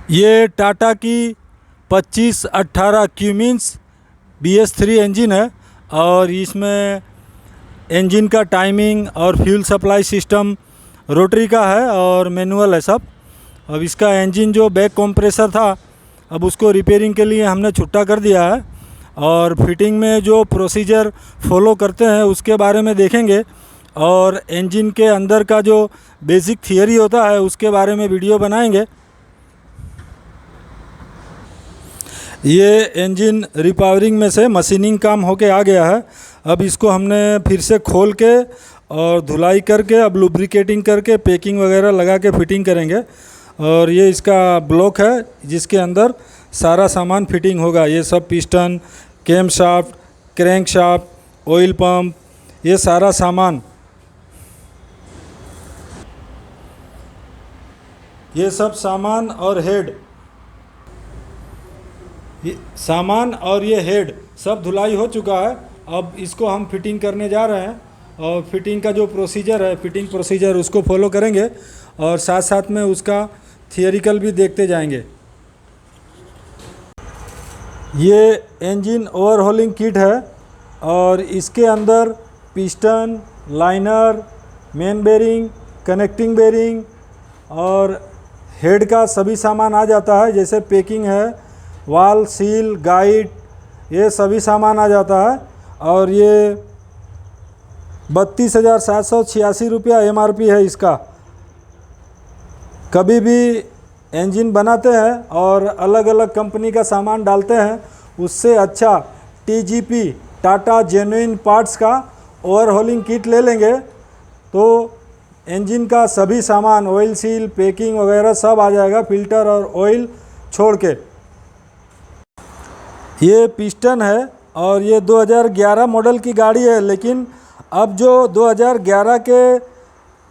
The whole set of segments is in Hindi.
ये टाटा की 2518 क्यूमिंस BS3 इंजन है और इसमें इंजन का टाइमिंग और फ्यूल सप्लाई सिस्टम रोटरी का है और मैनुअल है सब। अब इसका इंजन जो बैक कंप्रेसर था अब उसको रिपेयरिंग के लिए हमने छुट्टा कर दिया है और फिटिंग में जो प्रोसीजर फॉलो करते हैं उसके बारे में देखेंगे और इंजन के अंदर का जो बेसिक थियरी होता है उसके बारे में वीडियो बनाएंगे। ये इंजन रिपावरिंग में से मशीनिंग काम होके आ गया है। अब इसको हमने फिर से खोल के और धुलाई करके अब लुब्रिकेटिंग करके पैकिंग वगैरह लगा के फिटिंग करेंगे। और ये इसका ब्लॉक है जिसके अंदर सारा सामान फिटिंग होगा। ये सब piston, cam shaft, crank shaft, oil pump, ये सारा सामान, ये सब सामान और हेड, सामान और ये हेड सब धुलाई हो चुका है। अब इसको हम फिटिंग करने जा रहे हैं और फिटिंग का जो प्रोसीजर है, फिटिंग प्रोसीजर उसको फॉलो करेंगे और साथ साथ में उसका थियरिकल भी देखते जाएंगे। ये इंजन ओवरहॉलिंग किट है और इसके अंदर piston, liner, main bearing, connecting bearing और हेड का सभी सामान आ जाता है। जैसे पैकिंग है, वाल, सील, गाइड, ये सभी सामान आ जाता है। और ये 32,786 रुपया MRP है इसका। कभी भी इंजन बनाते हैं और अलग अलग कंपनी का सामान डालते हैं, उससे अच्छा TGP टाटा जेन्युइन पार्ट्स का ओवरहॉलिंग किट ले लेंगे तो इंजन का सभी सामान, ऑयल सील, पैकिंग वगैरह सब आ जाएगा, फिल्टर और ऑयल छोड़ के। ये पिस्टन है और ये 2011 मॉडल की गाड़ी है, लेकिन अब जो 2011 के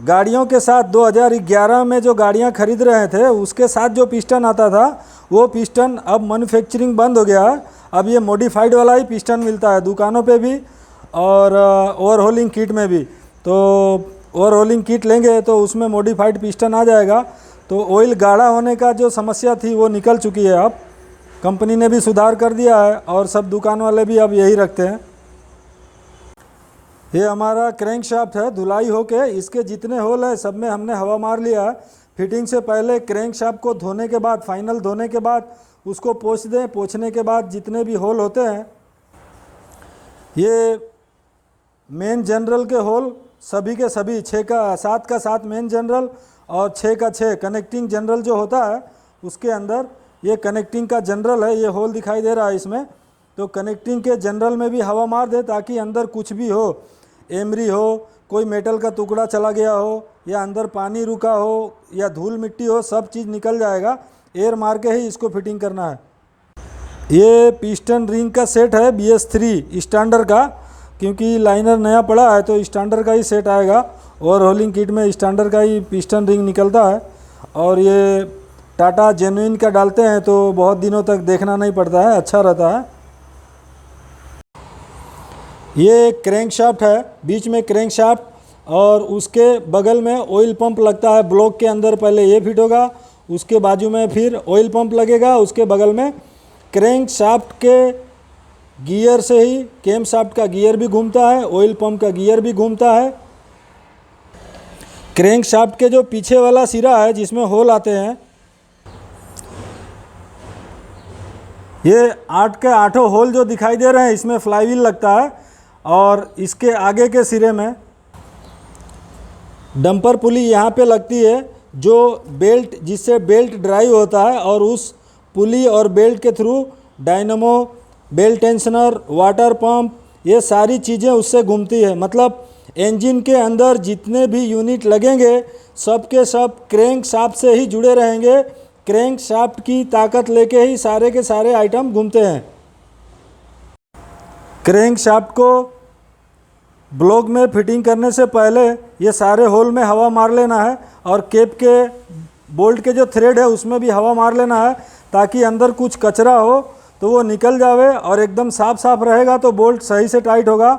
गाड़ियों के साथ 2011 में जो गाड़ियां खरीद रहे थे उसके साथ जो पिस्टन आता था वो पिस्टन अब मैन्युफैक्चरिंग बंद हो गया है। अब ये मॉडिफाइड वाला ही पिस्टन मिलता है दुकानों पे भी और ओवरहॉलिंग किट में भी। तो ओवरहॉलिंग किट लेंगे तो उसमें मॉडिफाइड पिस्टन आ जाएगा। तो ऑयल गाढ़ा होने का जो समस्या थी वो निकल चुकी है। अब कंपनी ने भी सुधार कर दिया है और सब दुकान वाले भी अब यही रखते हैं। ये हमारा क्रैंक शाफ्ट है, धुलाई होके इसके जितने होल है सब में हमने हवा मार लिया है। फिटिंग से पहले क्रैंक शाफ्ट को धोने के बाद, फाइनल धोने के बाद उसको पोंछ दें। पोंछने के बाद जितने भी होल होते हैं, ये मेन जनरल के होल सभी के सभी 6 का 7 का 7 मेन जनरल और 6 का 6 कनेक्टिंग जनरल जो होता है उसके अंदर ये कनेक्टिंग का जनरल है। ये होल दिखाई दे रहा है इसमें। तो कनेक्टिंग के जनरल में भी हवा मार दे ताकि अंदर कुछ भी हो, एमरी हो, कोई मेटल का टुकड़ा चला गया हो या अंदर पानी रुका हो या धूल मिट्टी हो, सब चीज़ निकल जाएगा। एयर मार के ही इसको फिटिंग करना है। ये पिस्टन रिंग का सेट है BS3 स्टैंडर्ड का, क्योंकि लाइनर नया पड़ा है तो स्टैंडर्ड का ही सेट आएगा। ओवरहॉलिंग किट में स्टैंडर्ड का ही पिस्टन रिंग निकलता है। और ये टाटा जेन्युइन का डालते हैं तो बहुत दिनों तक देखना नहीं पड़ता है, अच्छा रहता है। ये क्रैंक शाफ्ट है, बीच में क्रैंक शाफ्ट और उसके बगल में ऑयल पंप लगता है। ब्लॉक के अंदर पहले ये फिट होगा, उसके बाजू में फिर ऑयल पंप लगेगा, उसके बगल में क्रैंक शाफ्ट के गियर से ही कैम शाफ्ट का गियर भी घूमता है, ऑयल पंप का गियर भी घूमता है। क्रैंक शाफ्ट के जो पीछे वाला सिरा है जिसमें होल आते हैं, ये 8 के 8 होल जो दिखाई दे रहे हैं इसमें फ्लाईव्हील लगता है। और इसके आगे के सिरे में डंपर पुली यहाँ पे लगती है, जो बेल्ट, जिससे बेल्ट ड्राइव होता है और उस पुली और बेल्ट के through dynamo, belt tensioner, water pump, ये सारी चीज़ें उससे घूमती है। मतलब इंजन के अंदर जितने भी यूनिट लगेंगे सब के सब क्रैंक शाफ्ट से ही जुड़े रहेंगे। क्रैंक शाफ्ट की ताकत लेके ही सारे के सारे आइटम घूमते हैं। क्रैंक शाफ्ट को ब्लॉक में फिटिंग करने से पहले ये सारे होल में हवा मार लेना है और कैप के बोल्ट के जो थ्रेड है उसमें भी हवा मार लेना है ताकि अंदर कुछ कचरा हो तो वो निकल जावे और एकदम साफ साफ रहेगा तो बोल्ट सही से टाइट होगा।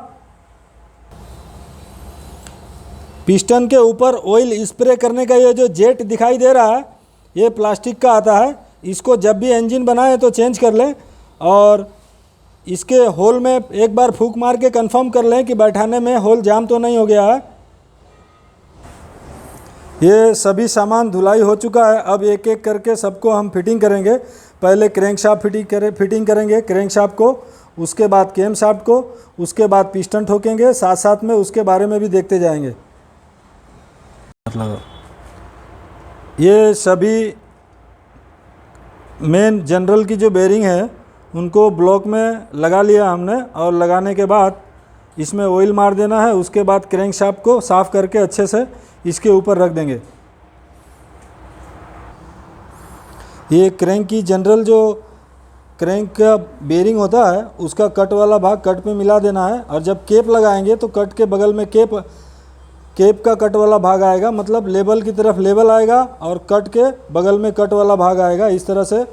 पिस्टन के ऊपर ऑयल स्प्रे करने का ये जो जेट दिखाई दे रहा है ये प्लास्टिक का आता है। इसको जब भी इंजन बनाए तो चेंज कर लें, और इसके होल में एक बार फूंक मार के कंफर्म कर लें कि बैठाने में होल जाम तो नहीं हो गया है। ये सभी सामान धुलाई हो चुका है। अब एक एक करके सबको हम फिटिंग करेंगे। पहले क्रैंकशाफ्ट फिटिंग करेंगे क्रैंकशाफ्ट को, उसके बाद कैम शाफ्ट को, उसके बाद पिस्टन ठोकेंगे, साथ साथ में उसके बारे में भी देखते जाएंगे। मतलब ये सभी मेन जनरल की जो बेरिंग है उनको ब्लॉक में लगा लिया हमने, और लगाने के बाद इसमें ऑयल मार देना है। उसके बाद क्रैंक शाफ्ट को साफ़ करके अच्छे से इसके ऊपर रख देंगे। ये क्रैंक की जनरल जो क्रैंक का बेरिंग होता है उसका कट वाला भाग कट पे मिला देना है, और जब केप लगाएंगे तो कट के बगल में केप का कट वाला भाग आएगा, मतलब लेबल की तरफ लेबल आएगा और कट के बगल में कट वाला भाग आएगा। इस तरह से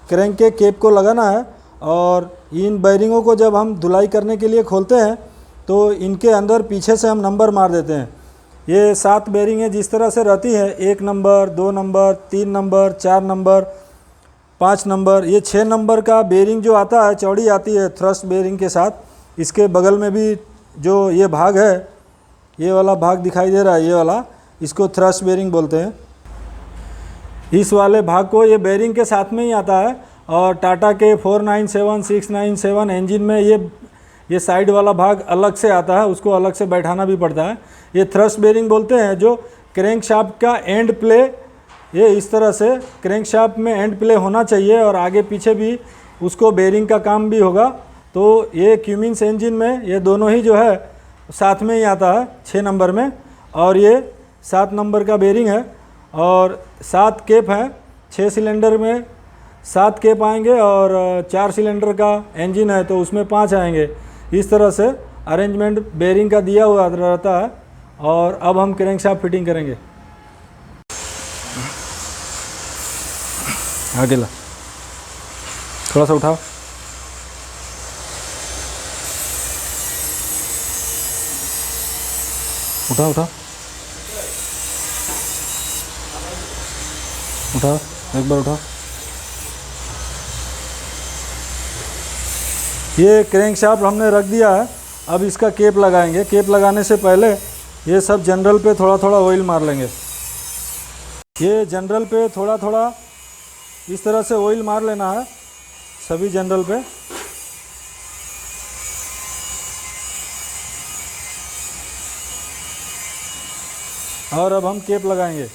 क्रैंक के केप को लगाना है। और इन बेरिंगों को जब हम धुलाई करने के लिए खोलते हैं तो इनके अंदर पीछे से हम नंबर मार देते हैं। ये 7 बेरिंगें जिस तरह से रहती हैं, 1 number, 2 number, 3 number, 4 number, 5 number, ये 6 नंबर का बेरिंग जो आता है चौड़ी आती है थ्रस्ट बेरिंग के साथ। इसके बगल में भी जो ये भाग है, ये वाला भाग दिखाई दे रहा है, ये वाला, इसको थ्रस्ट बेरिंग बोलते हैं। इस वाले भाग को ये बेरिंग के साथ में ही आता है। और टाटा के 497, 697 इंजन में ये साइड वाला भाग अलग से आता है, उसको अलग से बैठाना भी पड़ता है। ये थ्रस्ट बेरिंग बोलते हैं। जो क्रैंक शाफ्ट का एंड प्ले, ये इस तरह से क्रैंक शाफ्ट में एंड प्ले होना चाहिए और आगे पीछे भी उसको बेरिंग का काम भी होगा। तो ये क्यूमिंस इंजन में ये दोनों ही जो है साथ में ही आता है 6 नंबर में, और ये 7 नंबर का बेरिंग है। और 7 केप हैं, 6 सिलेंडर में 7 केप आएंगे, और 4 सिलेंडर का इंजन है तो उसमें 5 आएंगे। इस तरह से अरेंजमेंट बेरिंग का दिया हुआ रहता है। और अब हम क्रैंक शाफ्ट फिटिंग करेंगे। आगे ला, थोड़ा सा उठाओ, उठाओ उठाओ उठाओ, एक बार उठाओ। ये क्रैंक शाफ्ट हमने रख दिया है। अब इसका केप लगाएंगे। केप लगाने से पहले ये सब जनरल पे थोड़ा थोड़ा ऑयल मार लेंगे। ये जनरल पे थोड़ा थोड़ा इस तरह से ऑयल मार लेना है सभी जनरल पे। और अब हम केप लगाएंगे।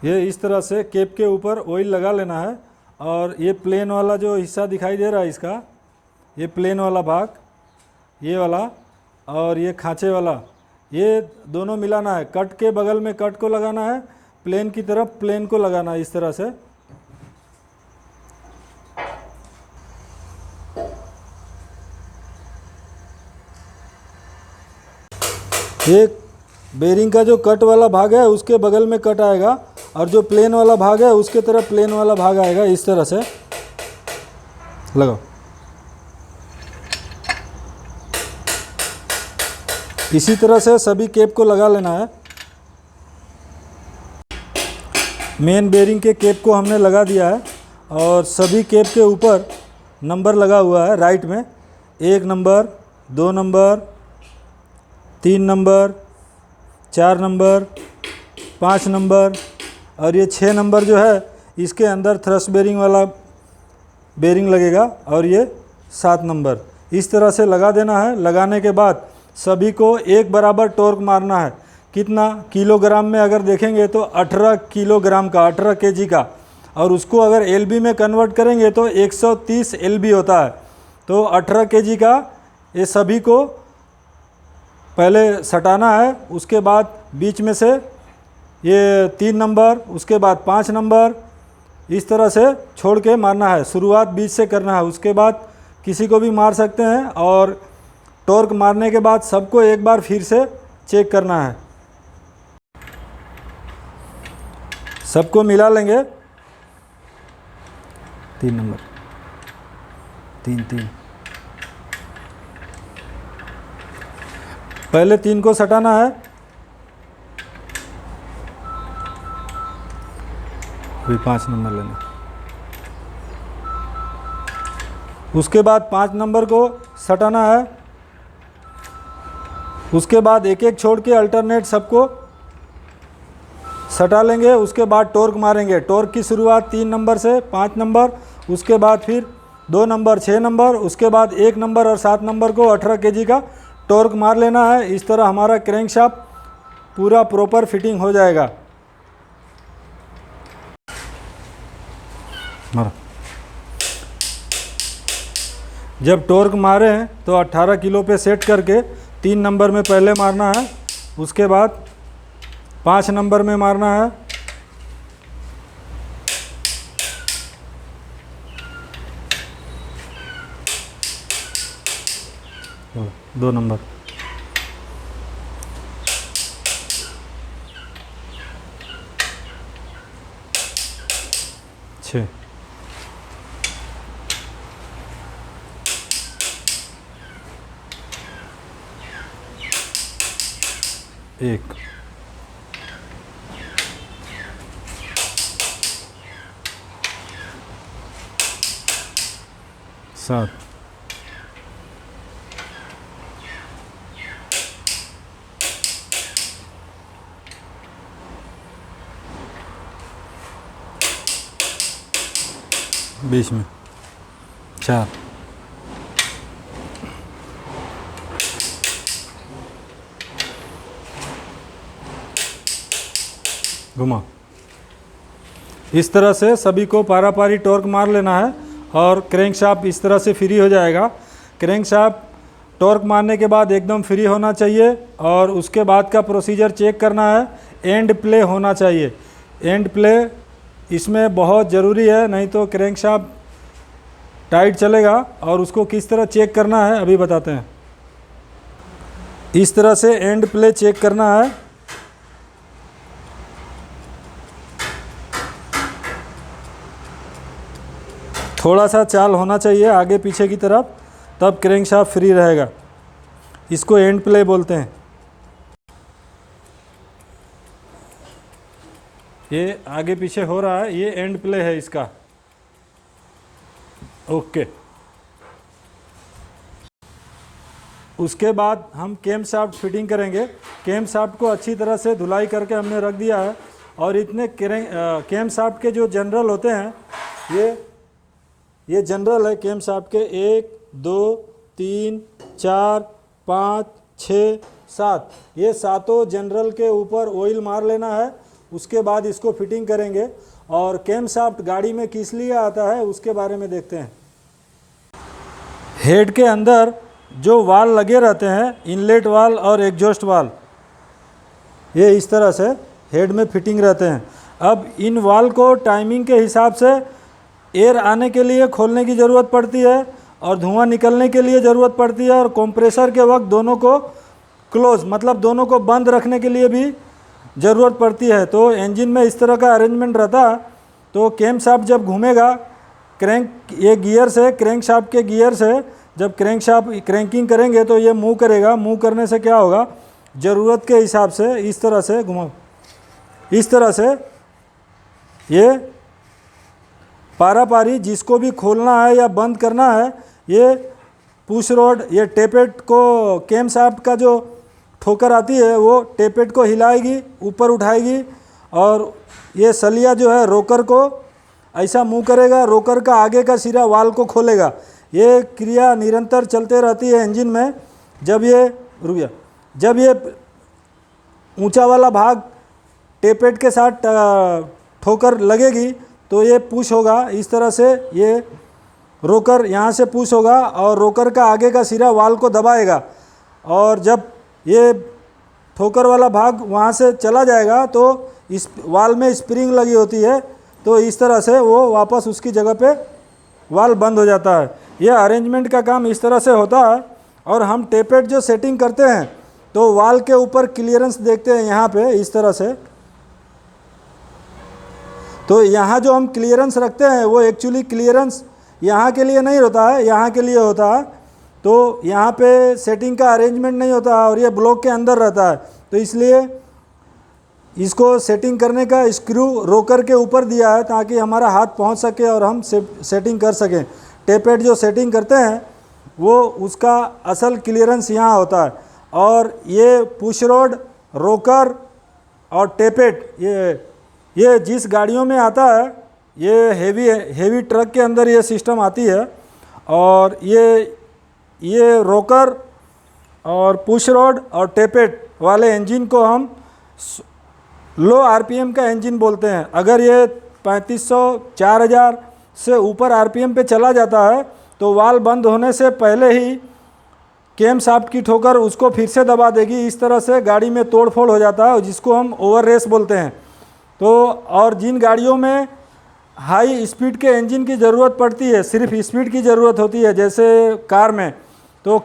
ये इस तरह से केप के ऊपर ऑयल लगा लेना है। और ये प्लेन वाला जो हिस्सा दिखाई दे रहा है इसका, ये प्लेन वाला भाग, ये वाला और ये खांचे वाला, ये दोनों मिलाना है। कट के बगल में कट को लगाना है, प्लेन की तरफ प्लेन को लगाना है, इस तरह से। एक बेरिंग का जो कट वाला भाग है उसके बगल में कट आएगा, और जो प्लेन वाला भाग है उसके तरफ प्लेन वाला भाग आएगा। इस तरह से लगाओ। इसी तरह से सभी केप को लगा लेना है। मेन बेरिंग के केप को हमने लगा दिया है, और सभी केप के ऊपर नंबर लगा हुआ है राइट में। 1 number, 2 number, 3 number, 4 number, 5 number, और ये 6 नंबर जो है इसके अंदर थ्रस्ट बेरिंग वाला बेरिंग लगेगा, और ये 7 नंबर। इस तरह से लगा देना है। लगाने के बाद सभी को एक बराबर टॉर्क मारना है। कितना किलोग्राम में अगर देखेंगे तो 18 किलोग्राम का, 18 केजी का, और उसको अगर एलबी में कन्वर्ट करेंगे तो 130 एलबी होता है। तो 18 केजी का ये सभी को पहले सटाना है। उसके बाद बीच में से ये 3 नंबर, उसके बाद 5 नंबर, इस तरह से छोड़ के मारना है। शुरुआत बीच से करना है, उसके बाद किसी को भी मार सकते हैं। और टॉर्क मारने के बाद सबको एक बार फिर से चेक करना है। सबको मिला लेंगे। 3 नंबर, 3 पहले 3 को सटाना है। अभी 5 नंबर लेना। उसके बाद 5 नंबर को सटाना है। उसके बाद एक एक छोड़ के अल्टरनेट सबको सटा लेंगे। उसके बाद टॉर्क मारेंगे। टॉर्क की शुरुआत 3 नंबर से 5 नंबर, उसके बाद फिर 2 नंबर 6 नंबर, उसके बाद 1 नंबर और 7 नंबर को 18 kg का टॉर्क मार लेना है। इस तरह हमारा क्रैंकशाफ्ट पूरा प्रॉपर फिटिंग हो जाएगा। मारो। जब टॉर्क मारे हैं तो 18 किलो पे सेट करके 3 नंबर में पहले मारना है, उसके बाद 5 नंबर में मारना है, दो नंबर, 6, 1, 7, 20 में 4, घुमा। इस तरह से सभी को पारा पारी टॉर्क मार लेना है और क्रैंकशाफ्ट इस तरह से फ्री हो जाएगा। क्रैंकशाफ्ट टॉर्क मारने के बाद एकदम फ्री होना चाहिए और उसके बाद का प्रोसीजर चेक करना है। एंड प्ले होना चाहिए। एंड प्ले इसमें बहुत ज़रूरी है, नहीं तो क्रैंकशाफ्ट टाइट चलेगा। और उसको किस तरह चेक करना है अभी बताते हैं। इस तरह से एंड प्ले चेक करना है। थोड़ा सा चाल होना चाहिए आगे पीछे की तरफ, तब क्रैंकशाफ्ट फ्री रहेगा। इसको एंड प्ले बोलते हैं। ये आगे पीछे हो रहा है, ये एंड प्ले है इसका। ओके। उसके बाद हम कैम शाफ्ट फिटिंग करेंगे। कैम शाफ्ट को अच्छी तरह से धुलाई करके हमने रख दिया है। और इतने कैम शाफ्ट के जो जनरल होते हैं, ये जनरल है कैम शाफ्ट के 1 2 3 4 5 6 7। ये सातों जनरल के ऊपर ऑयल मार लेना है। उसके बाद इसको फिटिंग करेंगे। और कैम शाफ्ट गाड़ी में किस लिए आता है उसके बारे में देखते हैं। हेड के अंदर जो वाल लगे रहते हैं, इनलेट वाल और एग्जॉस्ट वाल, ये इस तरह से हेड में फिटिंग रहते हैं। अब इन वाल को टाइमिंग के हिसाब से एयर आने के लिए खोलने की ज़रूरत पड़ती है और धुआं निकलने के लिए ज़रूरत पड़ती है। और कंप्रेसर के वक्त दोनों को क्लोज, मतलब दोनों को बंद रखने के लिए भी ज़रूरत पड़ती है। तो इंजन में इस तरह का अरेंजमेंट रहता। तो कैम शाफ्ट जब घूमेगा ये गियर से, क्रैंक शाफ्ट के गियर से जब क्रैंक शाफ्ट क्रैंकिंग करेंगे तो ये मूव करेगा। मूव करने से क्या होगा, ज़रूरत के हिसाब से इस तरह से घुमाओ, इस तरह से ये पारा पारी जिसको भी खोलना है या बंद करना है, ये पुश रोड, ये टेपेट को, कैम शाफ्ट का जो ठोकर आती है वो टेपेट को हिलाएगी, ऊपर उठाएगी। और ये सलिया जो है रोकर को ऐसा मूव करेगा, रोकर का आगे का सिरा वाल को खोलेगा। ये क्रिया निरंतर चलते रहती है इंजन में। जब ये रुक गया, जब ये ऊंचा वाला भाग टेपेट के साथ ठोकर लगेगी तो ये पुश होगा। इस तरह से ये रोकर यहाँ से पुश होगा और रोकर का आगे का सिरा वाल को दबाएगा। और जब ये ठोकर वाला भाग वहाँ से चला जाएगा तो इस वाल में स्प्रिंग लगी होती है, तो इस तरह से वो वापस उसकी जगह पे वाल बंद हो जाता है। ये अरेंजमेंट का काम इस तरह से होता है। और हम टेपेट जो सेटिंग करते हैं तो वाल के ऊपर क्लियरेंस देखते हैं यहाँ पे इस तरह से। तो यहाँ जो हम क्लियरेंस रखते हैं वो एक्चुअली क्लियरेंस यहाँ के लिए नहीं होता है, यहाँ के लिए होता है। तो यहाँ पे सेटिंग का अरेंजमेंट नहीं होता और ये ब्लॉक के अंदर रहता है। तो इसलिए इसको सेटिंग करने का स्क्रू रोकर के ऊपर दिया है ताकि हमारा हाथ पहुंच सके और हम सेटिंग कर सकें। टेपेट जो सेटिंग करते हैं वो उसका असल क्लियरेंस यहाँ होता है। और ये पुश रोड, रोकर और टेपेट ये जिस गाड़ियों में आता है, ये हेवी ट्रक के अंदर ये सिस्टम आती है। और ये रोकर और पुश रोड और टेपेट वाले इंजन को हम लो आरपीएम का इंजन बोलते हैं। अगर ये 3500 4000 से ऊपर आरपीएम पे चला जाता है तो वाल बंद होने से पहले ही केम शाफ्ट की ठोकर उसको फिर से दबा देगी। इस तरह से गाड़ी में तोड़फोड़ हो जाता है, जिसको हम ओवर रेस बोलते हैं। तो और जिन गाड़ियों में हाई स्पीड के इंजन की ज़रूरत पड़ती है, सिर्फ स्पीड की ज़रूरत होती है, जैसे कार में, तो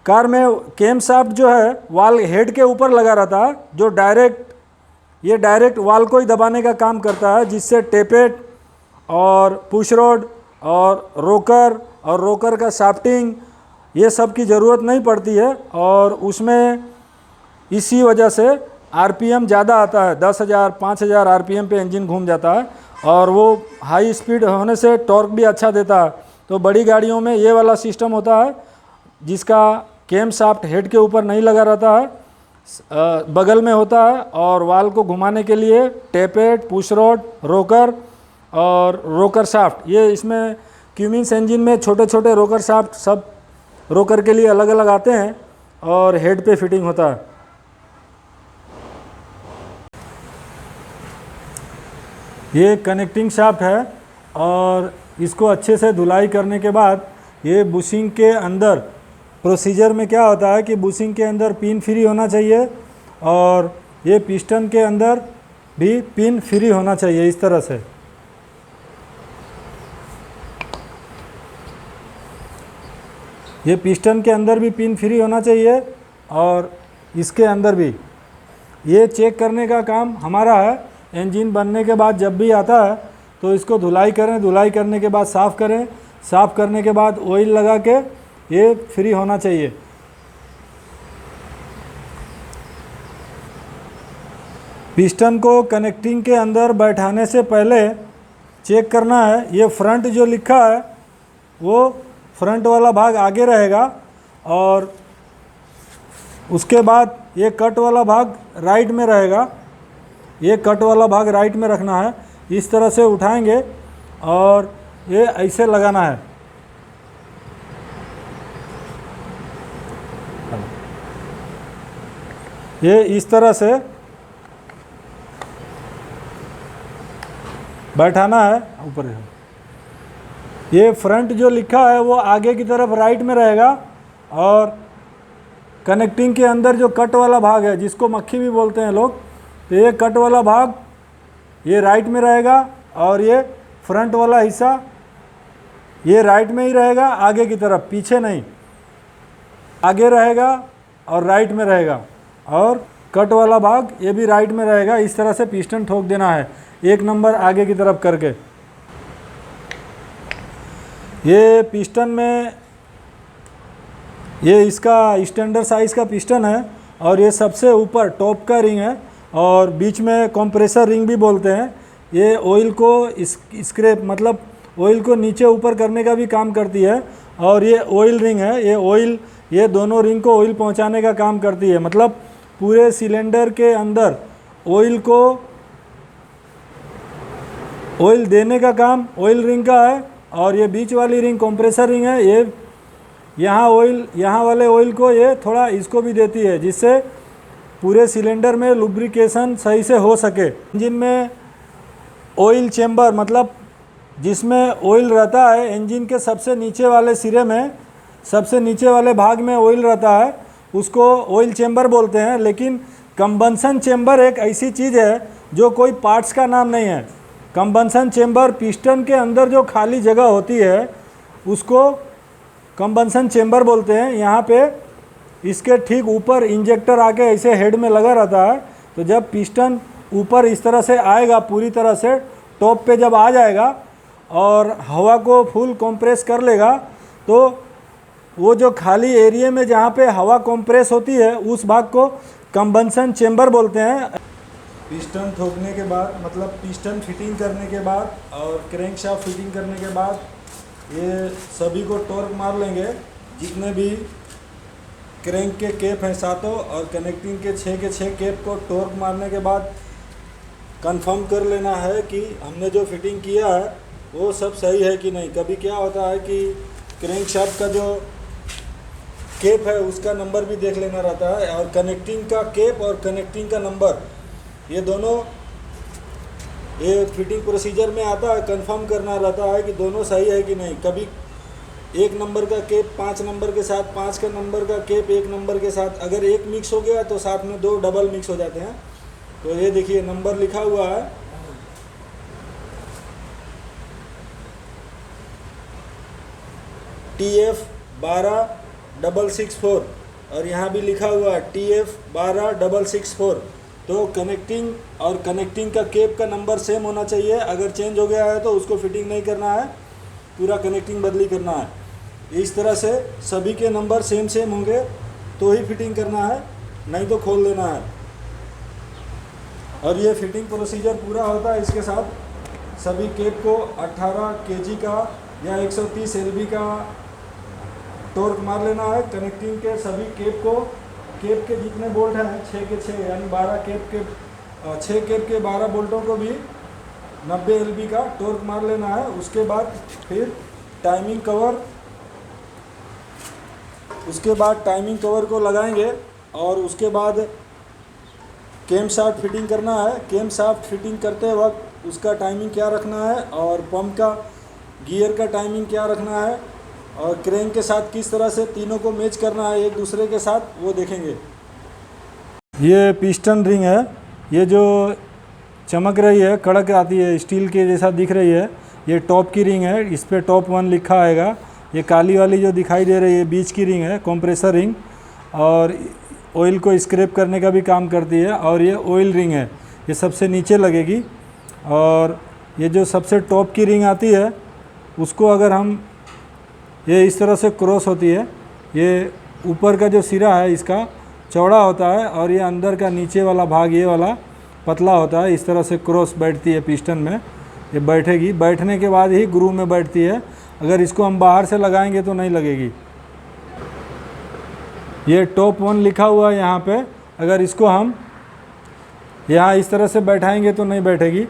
कार में केम शाफ्ट जो है वाल हेड के ऊपर लगा रहता है, जो डायरेक्ट वाल को ही दबाने का काम करता है, जिससे टेपेट और पुश रोड और रोकर का शाफ्टिंग ये सब की ज़रूरत नहीं पड़ती है। और उसमें इसी वजह से आरपीएम ज़्यादा आता है, 10,000 5,000 आरपीएम पे इंजन घूम जाता है। और वो हाई स्पीड होने से टॉर्क भी अच्छा देता है। तो बड़ी गाड़ियों में ये वाला सिस्टम होता है, जिसका केम शाफ्ट हेड के ऊपर नहीं लगा रहता है, बगल में होता है। और वाल को घुमाने के लिए टेपेट, पुश रोड, रोकर और रोकर शाफ्ट, ये इसमें क्यूमिंस इंजन में छोटे छोटे रोकर शाफ्ट सब रोकर के लिए अलग अलग आते हैं और हेड पे फिटिंग होता है। ये कनेक्टिंग शाफ्ट है और इसको अच्छे से धुलाई करने के बाद ये बुशिंग के अंदर प्रोसीजर में क्या होता है कि बुशिंग के अंदर पिन फ्री होना चाहिए और ये पिस्टन के अंदर भी पिन फ्री होना चाहिए। इस तरह से ये पिस्टन के अंदर भी पिन फ्री होना चाहिए और इसके अंदर भी। ये चेक करने का काम हमारा है। इंजन बनने के बाद जब भी आता है तो इसको धुलाई करें, धुलाई करने के बाद साफ़ करें, साफ़ करने के बाद ऑयल लगा के ये फ्री होना चाहिए। पिस्टन को कनेक्टिंग के अंदर बैठाने से पहले चेक करना है, ये फ्रंट जो लिखा है वो फ्रंट वाला भाग आगे रहेगा और उसके बाद ये कट वाला भाग राइट में रहेगा। ये कट वाला भाग राइट में रखना है। इस तरह से उठाएंगे और ये ऐसे लगाना है। ये इस तरह से बैठाना है ऊपर। ये फ्रंट जो लिखा है वो आगे की तरफ राइट में रहेगा और कनेक्टिंग के अंदर जो कट वाला भाग है, जिसको मक्खी भी बोलते हैं लोग, तो ये कट वाला भाग ये राइट में रहेगा और ये फ्रंट वाला हिस्सा ये राइट में ही रहेगा, आगे की तरफ, पीछे नहीं, आगे रहेगा और राइट में रहेगा। और कट वाला भाग ये भी राइट में रहेगा। इस तरह से पिस्टन ठोक देना है 1 नंबर आगे की तरफ करके। ये पिस्टन में ये इसका स्टैंडर्ड साइज़ का पिस्टन है और ये सबसे ऊपर टॉप का रिंग है और बीच में कंप्रेसर रिंग भी बोलते हैं। ये ऑयल को स्क्रैप मतलब ऑयल को नीचे ऊपर करने का भी काम करती है। और ये ऑयल रिंग है, ये दोनों रिंग को ऑयल पहुंचाने का काम करती है। मतलब पूरे सिलेंडर के अंदर ऑयल देने का काम ऑयल रिंग का है। और ये बीच वाली रिंग कंप्रेसर रिंग है, ये यहाँ वाले ऑयल को ये थोड़ा इसको भी देती है, जिससे पूरे सिलेंडर में लुब्रिकेशन सही से हो सके। इंजन में ऑयल चेम्बर मतलब जिसमें ऑयल रहता है, इंजन के सबसे नीचे वाले सिरे में, सबसे नीचे वाले भाग में ऑयल रहता है, उसको ऑयल चेम्बर बोलते हैं। लेकिन कंबंसन चेम्बर एक ऐसी चीज़ है जो कोई पार्ट्स का नाम नहीं है। कंबंसन चेम्बर पिस्टन के अंदर जो खाली जगह होती है उसको कंबंसन चेम्बर बोलते हैं। यहाँ पे इसके ठीक ऊपर इंजेक्टर आके ऐसे हेड में लगा रहता है। तो जब पिस्टन ऊपर इस तरह से आएगा, पूरी तरह से टॉप पे जब आ जाएगा और हवा को फुल कंप्रेस कर लेगा, तो वो जो खाली एरिया में जहाँ पे हवा कंप्रेस होती है उस भाग को कंबंसन चेम्बर बोलते हैं। पिस्टन ठोकने के बाद, मतलब पिस्टन फिटिंग करने के बाद और क्रैंक शाफ्ट फिटिंग करने के बाद ये सभी को टॉर्क मार लेंगे। जितने भी क्रैंक के केप हैं सातों और कनेक्टिंग के 6 केप को टॉर्क मारने के बाद कंफर्म कर लेना है कि हमने जो फिटिंग किया है वो सब सही है कि नहीं। कभी क्या होता है कि क्रैंक शाफ्ट का जो केप है उसका नंबर भी देख लेना रहता है, और कनेक्टिंग का केप और कनेक्टिंग का नंबर ये दोनों ये फिटिंग प्रोसीजर में आता है। कंफर्म करना रहता है कि दोनों सही है कि नहीं। कभी 1 नंबर का केप 5 नंबर के साथ, 5 का नंबर का केप 1 नंबर के साथ, अगर एक मिक्स हो गया तो साथ में 2 डबल मिक्स हो जाते हैं। तो ये देखिए नंबर लिखा हुआ है TF12664 और यहाँ भी लिखा हुआ है TF12664। तो कनेक्टिंग और कनेक्टिंग का केप का नंबर सेम होना चाहिए। अगर चेंज हो गया है तो उसको फिटिंग नहीं करना है, पूरा कनेक्टिंग बदली करना है। इस तरह से सभी के नंबर सेम होंगे तो ही फिटिंग करना है, नहीं तो खोल देना है। और ये फिटिंग प्रोसीजर पूरा होता है। इसके साथ सभी केप को 18 kg का या 130 LB का टॉर्क मार लेना है। कनेक्टिंग के सभी केप को, केप के जितने बोल्ट हैं 6 के 6 यानी 12 केप के 6 केप के 12 बोल्टों को भी 90 LB का टॉर्क मार लेना है। उसके बाद फिर टाइमिंग कवर को लगाएंगे और उसके बाद कैम शाफ्ट फिटिंग करना है। कैम शाफ्ट फिटिंग करते वक्त उसका टाइमिंग क्या रखना है और पंप का गियर का टाइमिंग क्या रखना है और क्रैंक के साथ किस तरह से तीनों को मैच करना है एक दूसरे के साथ, वो देखेंगे। ये पिस्टन रिंग है, ये जो चमक रही है, कड़क आती है, स्टील के जैसा दिख रही है, ये टॉप की रिंग है। इस पर टॉप 1 लिखा आएगा। ये काली वाली जो दिखाई दे रही है बीच की रिंग है, कंप्रेसर रिंग, और ऑयल को स्क्रैप करने का भी काम करती है। और ये ऑयल रिंग है, ये सबसे नीचे लगेगी। और ये जो सबसे टॉप की रिंग आती है उसको अगर हम, ये इस तरह से क्रॉस होती है। ये ऊपर का जो सिरा है इसका चौड़ा होता है और ये अंदर का नीचे वाला भाग ये वाला पतला होता है। इस तरह से क्रॉस बैठती है पिस्टन में, ये बैठेगी। बैठने के बाद ही ग्रूव में बैठती है। अगर इसको हम बाहर से लगाएंगे तो नहीं लगेगी। ये टॉप 1 लिखा हुआ है यहाँ पे, अगर इसको हम यहाँ इस तरह से बैठाएंगे तो नहीं बैठेगी,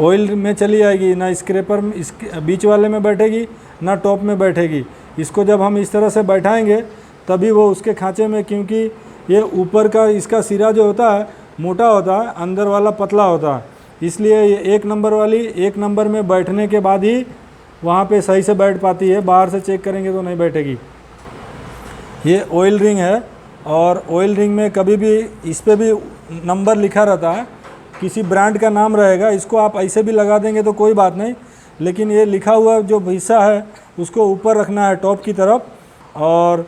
ऑयल में चली जाएगी, ना स्क्रैपर इस बीच वाले में बैठेगी ना टॉप में बैठेगी। इसको जब हम इस तरह से बैठाएंगे तभी वो उसके खांचे में, क्योंकि ये ऊपर का इसका सिरा जो होता है मोटा होता है, अंदर वाला पतला होता है, इसलिए ये 1 नंबर वाली 1 नंबर में बैठने के बाद ही वहाँ पे सही से बैठ पाती है। बाहर से चेक करेंगे तो नहीं बैठेगी। ये ऑयल रिंग है और ऑयल रिंग में कभी भी इस पर भी नंबर लिखा रहता है, किसी ब्रांड का नाम रहेगा। इसको आप ऐसे भी लगा देंगे तो कोई बात नहीं, लेकिन ये लिखा हुआ जो हिस्सा है उसको ऊपर रखना है टॉप की तरफ। और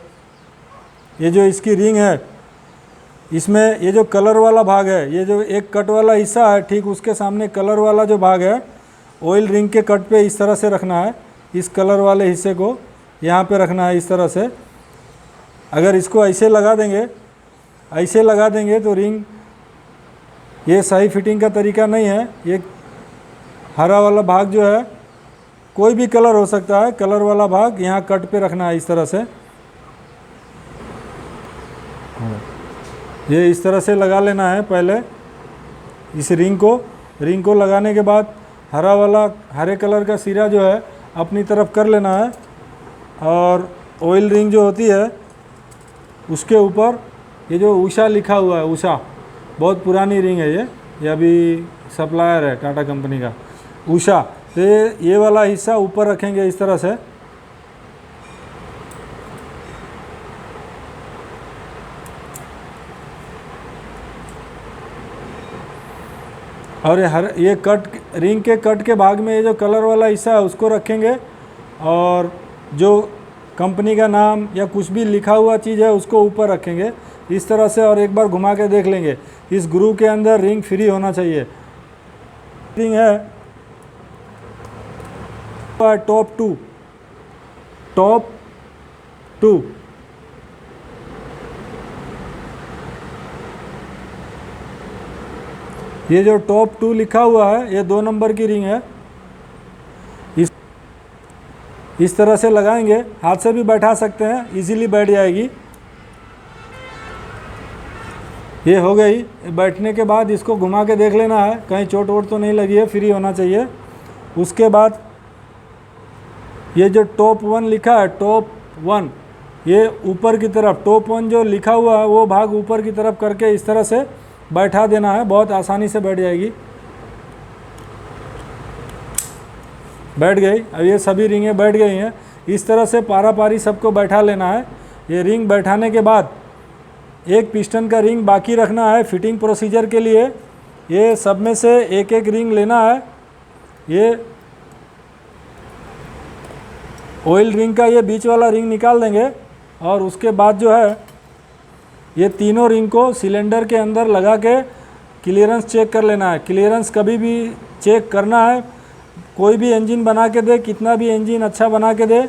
ये जो इसकी रिंग है इसमें ये जो कलर वाला भाग है, ये जो एक कट वाला हिस्सा है, ठीक उसके सामने कलर वाला जो भाग है ऑयल रिंग के कट पे इस तरह से रखना है। इस कलर वाले हिस्से को यहाँ पे रखना है इस तरह से। अगर इसको ऐसे लगा देंगे तो रिंग, ये सही फिटिंग का तरीका नहीं है। ये हरा वाला भाग जो है कोई भी कलर हो सकता है, कलर वाला भाग यहाँ कट पे रखना है इस तरह से। ये इस तरह से लगा लेना है पहले इस रिंग को लगाने के बाद हरे कलर का सिरा जो है अपनी तरफ कर लेना है। और ऑयल रिंग जो होती है उसके ऊपर ये जो उषा लिखा हुआ है, उषा बहुत पुरानी रिंग है, ये अभी सप्लायर है टाटा कंपनी का उषा। तो ये वाला हिस्सा ऊपर रखेंगे इस तरह से। और ये रिंग के कट के भाग में ये जो कलर वाला हिस्सा है उसको रखेंगे। और जो कंपनी का नाम या कुछ भी लिखा हुआ चीज़ है उसको ऊपर रखेंगे इस तरह से। और एक बार घुमा के देख लेंगे, इस ग्रूव के अंदर रिंग फ्री होना चाहिए। रिंग है टॉप 2 ये जो टॉप 2 लिखा हुआ है ये 2 नंबर की रिंग है। इस तरह से लगाएंगे, हाथ से भी बैठा सकते हैं, इजीली बैठ जाएगी। ये हो गई। बैठने के बाद इसको घुमा के देख लेना है कहीं चोट वोट तो नहीं लगी है, फ्री होना चाहिए। उसके बाद ये जो टॉप 1 लिखा है, टॉप 1, ये ऊपर की तरफ टॉप 1 जो लिखा हुआ है वो भाग ऊपर की तरफ करके इस तरह से बैठा देना है, बहुत आसानी से बैठ जाएगी। बैठ गई। अब ये सभी रिंगें बैठ गई हैं। इस तरह से पारा पारी सबको बैठा लेना है। ये रिंग बैठाने के बाद एक पिस्टन का रिंग बाकी रखना है फिटिंग प्रोसीजर के लिए। ये सब में से एक एक रिंग लेना है। ये ऑयल रिंग का ये बीच वाला रिंग निकाल देंगे और उसके बाद जो है ये तीनों रिंग को सिलेंडर के अंदर लगा के क्लियरेंस चेक कर लेना है। क्लियरेंस कभी भी चेक करना है, कोई भी इंजन बना के दे, कितना भी इंजन अच्छा बना के दे,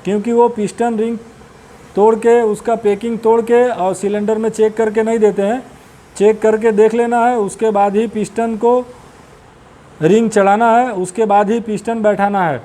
क्योंकि वो पिस्टन रिंग तोड़ के उसका पैकिंग तोड़ के और सिलेंडर में चेक करके नहीं देते हैं। चेक करके देख लेना है, उसके बाद ही पिस्टन को रिंग चढ़ाना है, उसके बाद ही पिस्टन बैठाना है।